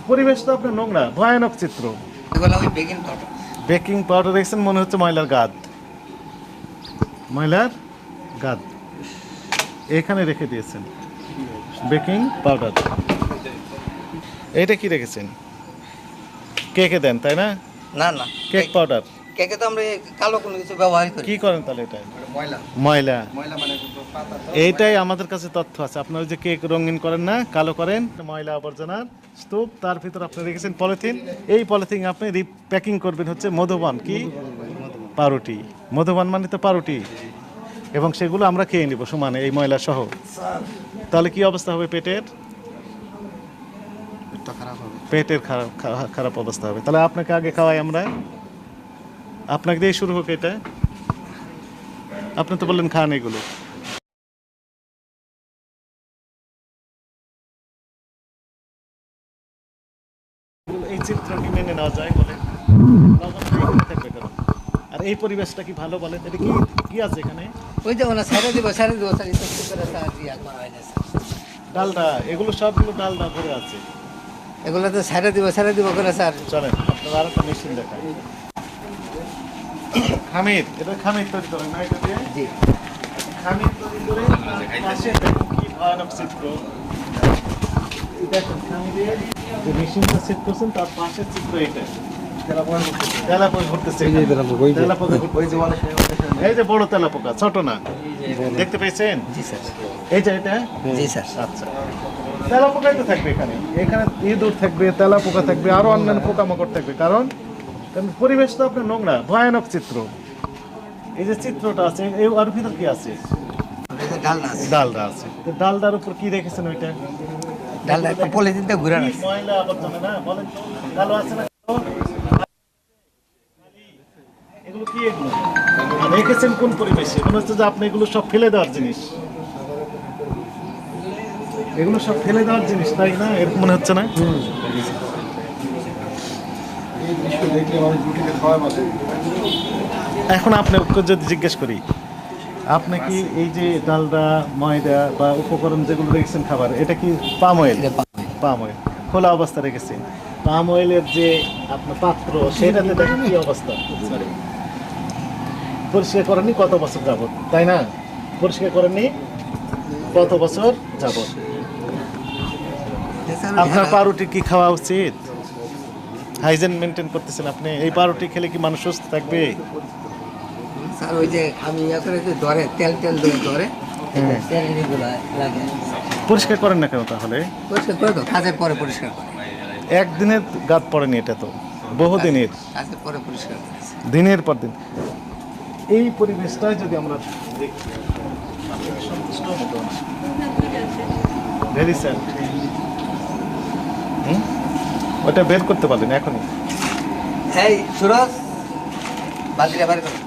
পরিবেশ তো আপনার নোংরা, ভয়ানক চিত্র। এগুলো ওই বেকিং পাউডার। বেকিং পাউডার দেখছেন, মনে হচ্ছে ময়লার গাদ, ময়লার গাদ এখানে রেখে দিয়েছেন। বেকিং পাউডার, এইটা কি রেখেছেন? কেকে দেন তাই না? না না, কেক পাউডার। কেকে তো আমরা কালো কোনো কিছু ব্যবহার করি। কি করেন তাহলে এটা? ময়লা ময়লা। ময়লা মানে পাতা। এইটাই আমাদের কাছে তথ্য আছে। আপনারা যে কেক রঙিন করেন না, কালো করেন, ময়লা আবর্জনার স্তূপ, তার ভিতর আপনি রেখেছেন পলিথিন। এই পলিথিন আপনি রিপ্যাকিং করবেন হচ্ছে মধুবান, কি পাউরুটি। মধুবান মানে তো পাউরুটি, এবং সেগুলো আমরা খেয়ে নিব সমানে এই ময়লা সহ। তাহলে কি অবস্থা হবে পেটের? পেটের খারাপ অবস্থা হবে। তাহলে আপনাকে আগে খাওয়াই আমরা, আপনাকে দিয়ে শুরু হোক এটা। আপনি তো বললেন খান এগুলো। এই চিত্রটি মেনে নেওয়া যায় বলে? থাকবে কেন? আর এই পরিবেশটা কি ভালো বলেন? এটা কি কি আছে এখানে? ওই যে ওনা ছেড়ে দিব স্যার, একটু করে স্যার ইয়া করা হয় না স্যার। ডালডা, এগুলো সবগুলো ডালডা ভরে আছে। এগুলো তো ছেড়ে দিব করে স্যার। চলেন আপনারা আর একটা মেশিন দেখাই। খামির, এটা খামির তৈরি করেন না এটা দিয়ে? জি। খামির তৈরি করে পাশে দেখুন কি ভয়ানক চিত্র। দেখুন খামিরের যে মেশিনটা সেট করছেন তার পাশের চিত্র এটা। তেলাপোকা ঘুরতেছে। এই যে বড় তেলাপোকা, ছোট না। দেখতে পেয়েছেন? জি স্যার। এই যে এটা? জি স্যার। আচ্ছা, তেলাপোকাই তো থাকবে এখানে। এখানে ইঁদুর থাকবে, তেলাপোকা থাকবে, আরো অন্যান্য পোকামাকড় থাকবে। কারণ পরিবেশ তো আপনার নোংরা, ভয়ানক চিত্র। এই যে চিত্রটা আছে, এই ওর ভিতর কি আছে? ডালডা আছে। তো ডালডার উপর কি রেখেছেন ওইটা? ডালটা একটা পলিথিনতে ঘুরে রাখছি। ময়লা আবর্জনা না, বলেন তো ভালো আছে না? এগুলো কি? এগুলো রেখেছেন কোন পরিবেশে? মনে হচ্ছে যে আপনি এগুলো সব ফেলে দেওয়ার জিনিস। এগুলো সব ফেলে দেওয়ার জিনিস, তাই না? এরকম মনে হচ্ছে না? এখন আপনাকে যদি জিজ্ঞেস করি, আপনি কি এই যে ডালডা, ময়দা বা উপকরণ যেগুলো রেখেছেন খাবার, এটা কি পাম অয়েল? পাম অয়েল খোলা অবস্থা রেখেছেন। পাম অয়েলের যে আপনার পাত্র, সেটাতে দেখেন কি অবস্থা। পরিষ্কার করেননি কত বছর যাবত, তাই না? পরিষ্কার করেননি কত বছর যাবত। আপনার পাউরুটি কি খাওয়া উচিত? হাইজেন মেনটেন করতেছেন আপনি? এই পাউরুটি খেলে কি মানুষ সুস্থ থাকবে? স্যার ওই যে আমি ইয়া করে যে ধরে তেল ধরে তেল এগুলো লাগে। পরিষ্কার করেন না কেন তাহলে? পরিষ্কার করে তো কাজের পরে পরিষ্কার করে। একদিনের গাদ পড়েনি, এটা তো বহুদিনের, কাজের পরে পরিষ্কার করেছে দিনের পর দিন। এই পরিবেশটাই যদি আমরা দেখি, ভেরি স্যাড। ওটা বের করতে পারলেন এখনই? এই সুরজ, বালতিটা বের করো।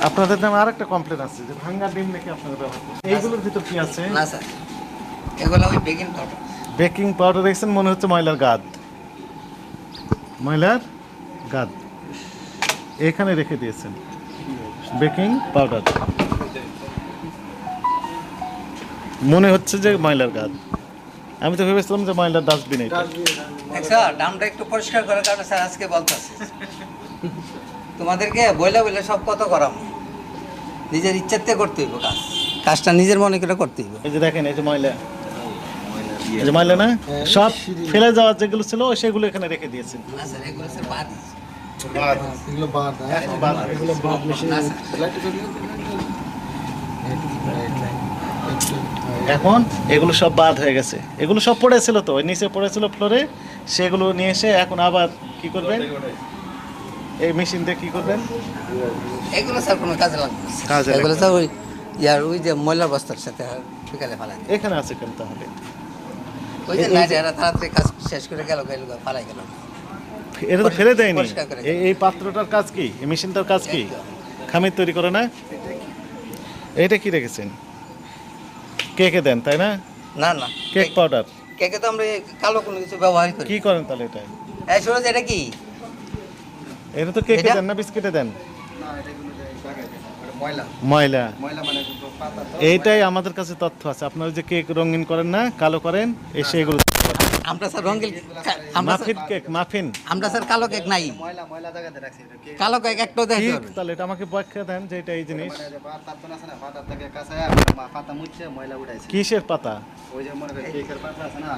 আপনাদের নামে আর একটা কমপ্লেন আছে যে ভাঙ্গা ডিম নাকি আপনারা ব্যবহার করছেন। এইগুলোর ভিতর কি আছে? না স্যার, এগুলো ওই বেকিং পাউডার। বেকিং পাউডার দেখছেন, মনে হচ্ছে ময়লার গাদ, ময়লার গাদ এখানে রেখে দিয়েছেন। বেকিং পাউডার, মনে হচ্ছে যে ময়লার গাদ। আমি তো ভেবেছিলাম যে ময়লার ডাস্টবিন এটা। স্যার দামটা একটু পরিষ্কার করার কারণে স্যার আজকে বলতেছি তোমাদেরকে বইলে সব কত করাম, নিজের ইচ্ছাতে করতে হইব কাজটা নিজের মনে করে করতে হইব। এই যে দেখেন, এই যে ময়লা, এই যে ময়লা না, সব ফেলে যাওয়া যেগুলো ছিল সেগুলো এখানে রেখে দিয়েছেন। না স্যার, এগুলো স্যার বাদ। এখন এগুলো সব বাদ হয়ে গেছে। এগুলো সব পড়েছিল তো, ওই নিচে পড়েছিল ফ্লোরে, সেগুলো নিয়ে এসে এখন আবার কি করবেন? এই মেশিন দিয়ে কি করবেন? এগুলো স্যার কোনো কাজে লাগবে না। এগুলো স্যার ওই ওই যে ময়লার বস্তার সাথে বিকালে ফালাই দেয়। এখানে আছে কেন তাহলে? ওই যে নাইট এরা তাড়াতাড়ি কাজ শেষ করে গেল ফালাই গেল। এটা তো ফেলে দেয়নি। পরিষ্কার করে এই পাত্রটার কাজ কি? এই মেশিনটার কাজ কি? খামির তৈরি করে না? এটা কি রেখেছেন? কেকে দেন তাই না? না না, কেক পাউডার। কেকে তো আমরা কালো কোনো কিছু ব্যবহার করি। কি করেন তাহলে এটা? এই সুরজ, এটা কি? এটা তো কেকে দেন না বিস্কিটে দেন? ময়লা। এইটাই আমাদের কাছে তথ্য আছে। আপনারা যে কেক রঙিন করেন না, কালো করেন, এই সেগুলো আমরা স্যার রঙিন মাফিন কেক, মাফিন আমরা স্যার কালো কেক নাই, ময়লা ময়লা জায়গাতে রাখছি এটা কেক কালো কেক একটাও দেখাতে ঠিক, পারবেন না। তাহলে এটা আমাকে ব্যাখ্যা দেন যে এটা এই জিনিস পাতা তো আছে না, পাতা থেকে কাছে পাতা মুছছে ময়লা উঠাইছে। কিসের পাতা? ওই যে মনে করেন কেকের পাতা আছে না,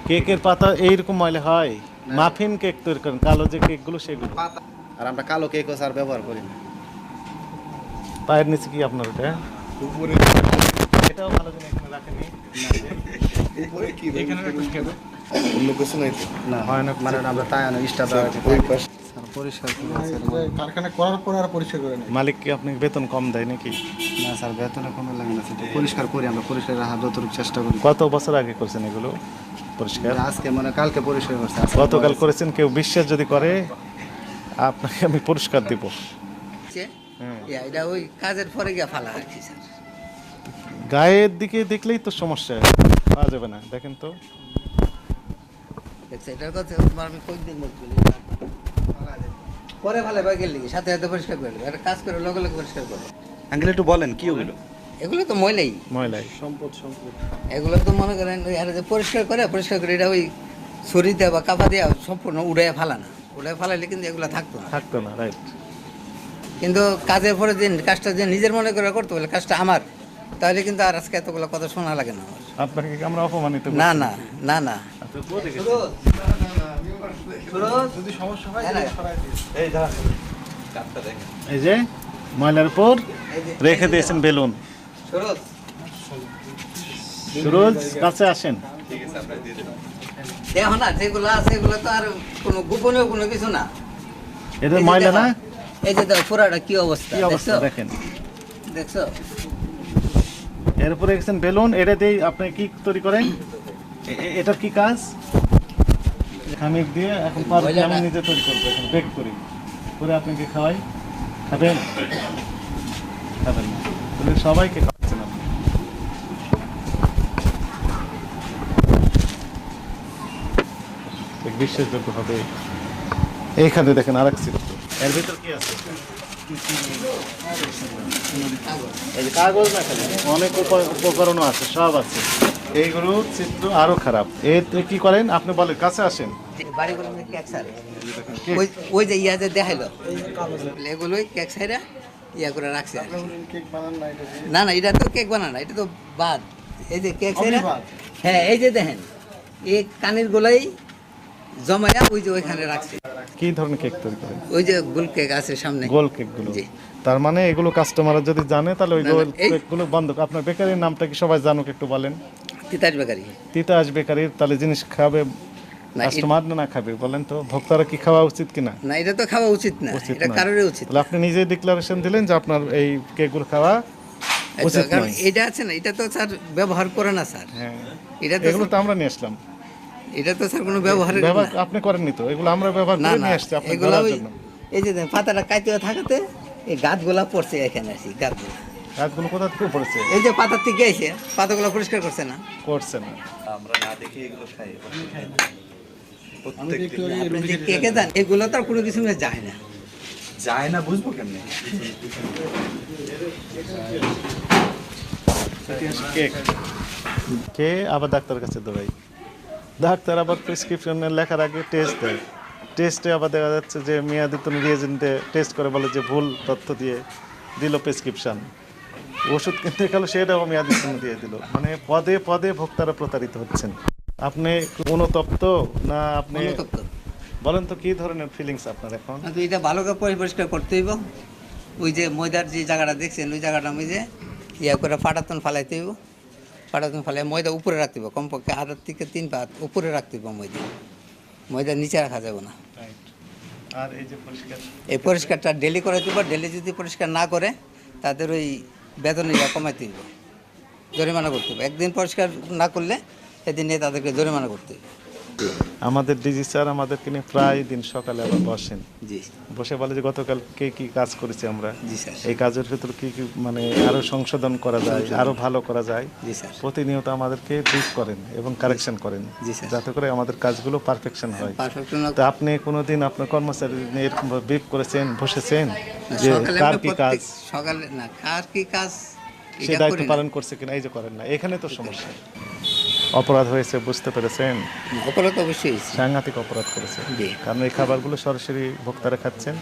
কেকের পাতা এইরকম ময়লা হয়? মাফিন কেক তৈরি করেন, কালো যে কেকগুলো সেগুলো। পাতা। আর আমরা কালো কেকও স্যার ব্যবহার করি না। পায়ের নিচে কি আপনার ওটা? উপরে। এটাও ভালো জিনিস এখানে রাখেনি। উপরে কি এখানে অন্য কিছু নাই তো? না হয় না, মানে আমরা তাই না ইস্টা দেওয়া আছে। ওই পাশে স্যার পরিষ্কার করি কারখানা করার পর আর পরিষ্কার করে নেই। মালিক কি আপনাকে বেতন কম দেয় নাকি? না স্যার, বেতনে কমে লাগে না, সেটা পরিষ্কার করি আমরা, পরিষ্কার রাখার যতটুকু চেষ্টা করি। কত বছর আগে করছেন এগুলো পরিষ্কার? আজকে মানে কালকে পরিষ্কার করছে, আজকে গতকাল করেছেন, কেউ বিশ্বাস যদি করে আপনাকে আমি পুরস্কার দিব। হ্যাঁ। এটা ওই কাজের পরে গিয়ে ফালা আর কি স্যার। গায়ের দিকে দেখলেই তো সমস্যা, পাওয়া যাবে না। দেখেন তো, দেখছি এটার কথা তোমার আমি কয়েকদিন বলছি পরে ভালো বা গেলে সাথে সাথে পরিষ্কার করে দেবে, একটা কাজ করে লগে লগে পরিষ্কার করবে। আঙ্কেল একটু বলেন কি ওগুলো? এগুলো তো ময়লাই, ময়লাই সম্পদ সম্পদ এগুলো তো মনে করেন ওই আর যে পরিষ্কার করে এটা ওই ছড়িতে বা কাপা দিয়ে সম্পূর্ণ উড়াইয়া ফালা না, উড়াইয়া ফালাইলে কিন্তু এগুলো থাকতো না। থাকতো না, রাইট। কিন্তু কাজের পরে যে কাজটা যে নিজের মনে করে করতে বলে কাজটা আমার, তাহলে কিন্তু আর আজকে এতগুলো কথা শোনা লাগে না আমার। আপনাকে কি আমরা অপমানিত করছি? না না না না আপনি বলে গেছেন। যদি সমস্যা হয় হ্যাঁ, হ্যাঁ। সরাই দিস। এই যে ময়লার উপর রেখে দিয়েছেন বেলুন। সুরজ, সুরজ কাছে আসেন। দেখো না যেগুলো আছে এগুলো তো আর কোনো গোপনীয় কোনো কিছু না। এটা এই যে ময়লা দেখো, না? এই যে দেখো পুরাটা কি অবস্থা, কি অবস্থা দেখছো দেখেন। দেখছো? এর উপরে রেখেছেন বেলুন। এটা দিয়ে আপনি কি তৈরি করেন? এটার কি কাজ? খামির দিয়ে এখন পারফিউম আমি নিজে তৈরি করবো, এখন বেক করি, করে আপনাকে খাওয়াই। খাবেন? খাবেন না, তাহলে সবাইকে খাওয়াচ্ছেন আপনি। বিশ্বাসযোগ্য হবে। এইখানে দেখেন আরেক চিত্র, এর ভিতর কি আছে? এই যে কাগজ না, খালি অনেক উপকরণও আছে, সব আছে। এইগুলো চিত্র আরো খারাপ। এতে কি করেন আপনি? বলেন, কাছে আসেন। বাড়িগুলো কেক সারে ওই যে ইয়া যে দেখাইলো এগুলোই কেক সাইরা ইয়া করে রাখছে আর কি। কেক বানান না এটা দিয়ে। না না এটা তো কেক বানা না, এটা তো বাদ। এই যে কেক সাইরা, বাদ? হ্যাঁ এই যে দেখেন এই কানের গোলাই জমায়া ওই যে ওইখানে রাখছে। কি ধরনের কেক তৈরি করেন? ওই যে গোল কেক আছে সামনে, গোল কেকগুলো। জি। তার মানে এগুলো কাস্টমাররা যদি জানে তাহলে ওই না, না, গোল এই- কেকগুলো বন্ধ। আপনার বেকারির নামটা কি সবাই জানুক, একটু বলেন। তিতাস বেকারি। তিতাস বেকারির। তাহলে জিনিস খাবে না, কাস্টমার না খাবে? বলেন তো, ভোক্তারা কি খাওয়া উচিত কিনা? না এটা তো খাওয়া উচিত না, উচিত এটা নয়। কারোরই উচিত তাহলে আপনি নিজে ডিক্লারেশন দিলেন যে আপনার এই কেকগুলো খাওয়া না। উচিত কারণ নয়। এটা আছে না, এটা তো স্যার ব্যবহার করে না স্যার, হ্যাঁ, এটা তো এগুলো তো আমরা নিয়ে আসলাম। এটা তো স্যার কোনো ব্যবহারের ব্যবহার না। আপনি করেননি তো, এগুলো আমরা ব্যবহার না করে না নিয়ে আসছি আপনার এগুলো ধরার ওই জন্য। এই যে দেখেন, পাতাটা কাইতে থাকাতে এই গাছগুলা পড়ছে এখানে আসি, গাছগুলা কাজগুলো কোথা থেকে পড়েছে? এই যে পাতার থেকে এসে পাতাগুলো পরিষ্কার করছে না। করছে না। আমি তো একটু আগে আপনি যে কেকে দেন এগুলো তো আর কোনো কিছু নিয়ে যায় না। যায় না, বুঝবো কেমনে? কেক কে আবার ডাক্তারের কাছে দৌড়াই। ডাক্তার আবার প্রেসক্রিপশনে লেখার আগে টেস্ট দেয়। টেস্টে আবার দেখা যাচ্ছে যে মেয়াদিত রিয়েজেন্টে টেস্ট করে বলে যে ভুল তথ্য দিয়ে দিল প্রেসক্রিপশন। ওষুধ কিনতে গেল সেটাও মেয়াদিত দিয়ে দিল। মানে পদে পদে ভোক্তারা প্রতারিত হচ্ছেন। আপনি অনুতপ্ত না? আপনি অনুতপ্ত। বলেন তো কি ধরনের ফিলিংস আপনার এখন? তো এটা ভালো করে পরিষ্কার করতে হইব। ওই যে ময়দার যে জায়গাটা দেখছেন ওই জায়গাটা আমি যে ইয়া করে পাটাতন ফালাইতে হইব। পাটাতন ফালাই ময়দা উপরে রাখতে হইব, কমপক্ষে 8 থেকে 3 পা উপরে রাখতে হইব ময়দা। ময়দা নিচে রাখা যাবে না। আর এই যে পরিষ্কার, এই পরিষ্কারটা ডেলি করে দিব। ডেলি যদি পরিষ্কার না করে তাদের ওই বেতনে ইয়া কমাইতে হইব, জরিমানা করতে হবে। একদিন পরিষ্কার না করলে সেদিন নিয়ে তাদেরকে জরিমানা করতে হবে। আমাদের ডিজি স্যার আমাদেরকে নিয়ে প্রায় দিন সকালে আবার বসেন, জি বসে বলে যে গতকাল কি কাজ করেছি আমরা, জি স্যার। এই কাজের ভিতর কি মানে আরো সংশোধন করা যায়, আরো ভালো করা যায়। জি স্যার। প্রতিনিয়ত আমাদেরকে ব্রিফ করেন এবং কারেকশন করেন, জি স্যার। যাতে করে আমাদের কাজগুলো পারফেকশন হয়। পারফেক্ট তো আপনি কোনোদিন আপনার কর্মচারী নিয়ে এরকম ব্রিফ করেছেন, বসেছেন যে সকালে কার আমরা কি কাজ, সকালে না কার কি কাজ সে এটা দায়িত্ব করি না। পালন করছে কিনা, এই যে করেন না, এখানে তো সমস্যা। অপরাধ হয়েছে বুঝতে পেরেছেন? অপরাধ অবশ্যই হয়েছে। সাংঘাতিক অপরাধ করেছে, জি। কারণ এই খাবারগুলো সরাসরি ভোক্তারা খাচ্ছেন।